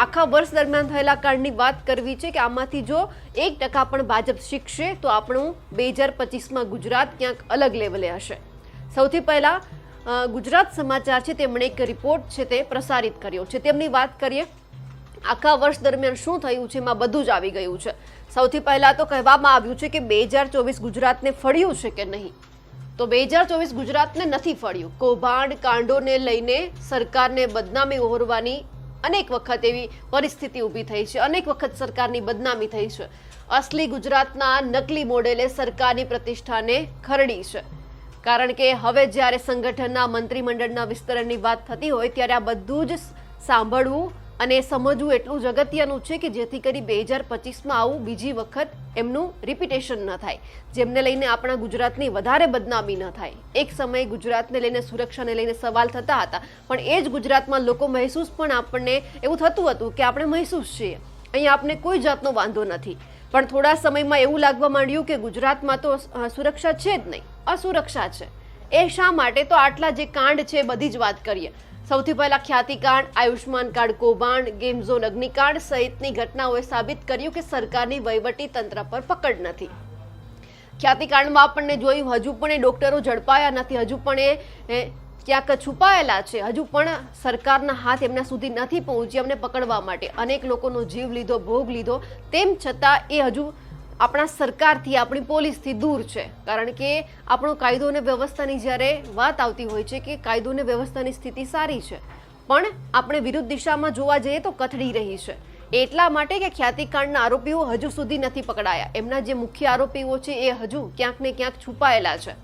આખા વર્ષ દરમિયાન થયેલા કાંડની વાત કરવી છે કે આમાંથી જો 1% પણ ભાજપ શીખશે તો આપણું 2025માં ગુજરાત ક્યાંક અલગ લેવલે હશે. સૌથી પહેલા ગુજરાત સમાચાર છે તેમણે એક રિપોર્ટ છે તે પ્રસારિત કર્યો છે. તેમની વાત કરીએ આખા વર્ષ દરમિયાન શું થયું છે એમાં બધું જ આવી ગયું છે. સૌથી પહેલા તો કહેવામાં આવ્યું છે કે 2024 ગુજરાતને ફળ્યું છે કે નહીં, તો 2024 ગુજરાતને નથી ફળ્યું. કૌભાંડ કાંડોને લઈને સરકારને બદનામી ઓહરવાની અનેક વખત એવી પરિસ્થિતિ ઊભી થઈ છે, અનેક વખત સરકારની બદનામી થઈ છે. અસલી ગુજરાતના નકલી મોડેલે સરકારની પ્રતિષ્ઠાને ખરડી છે. કારણ કે હવે જ્યારે સંગઠનના મંત્રીમંડળના વિસ્તરણની વાત થતી હોય ત્યારે આ બધું જ સાંભળવું અને સમજવું એટલું જ અગત્યનું છે કે જેથી કરી 2025માં આવું બીજી વખત એમનું રિપીટેશન ન થાય, જેમને લઈને આપણા ગુજરાતની વધારે બદનામી ન થાય. એક સમયે ગુજરાતને લઈને સુરક્ષાને લઈને સવાલ થતા હતા, પણ એ જ ગુજરાતમાં લોકો મહેસૂસ પણ આપણને એવું થતું હતું કે આપણે મહેસૂસ છીએ, અહીંયા આપણે કોઈ જાતનો વાંધો નથી. પણ થોડા સમયમાં એવું લાગવા માંડ્યું કે ગુજરાતમાં તો સુરક્ષા છે જ નહીં, અસુરક્ષા છે. એ શા માટે? તો આટલા જે કાંડ છે બધી જ વાત કરીએ. સૌથી પહેલા ખ્યાતિકાંડ, આયુષ્માન કાર્ડ કૌભાંડ, ગેમ ઝોન અગ્નિકાંડ સહિતની ઘટનાઓએ સાબિત કર્યું કે સરકારની વહીવટી તંત્ર પર પકડ નથી. ખ્યાતિકાંડમાં આપણને જોયું હજુ પણ એ ડોક્ટરો ઝડપાયા નથી, હજુ પણ એ ક્યાંક છુપાયેલા છે, હજુ પણ સરકારના હાથ એમના સુધી નથી પહોંચ્યા એમને પકડવા માટે. અનેક લોકોનો જીવ લીધો, ભોગ લીધો, તેમ છતાં એ હજુ આપણા સરકારથી, આપણી પોલીસથી દૂર છે. કારણ કે આપણો કાયદો અને વ્યવસ્થાની જ્યારે વાત આવતી હોય છે કે કાયદો અને વ્યવસ્થાની સ્થિતિ સારી છે, પણ આપણે વિરુદ્ધ દિશામાં જોવા જઈએ તો કથળી રહી છે. એટલા માટે કે ખ્યાતિકાંડના આરોપીઓ હજુ સુધી નથી પકડાયા, એમના જે મુખ્ય આરોપીઓ છે એ હજુ ક્યાંક ને ક્યાંક છુપાયેલા છે.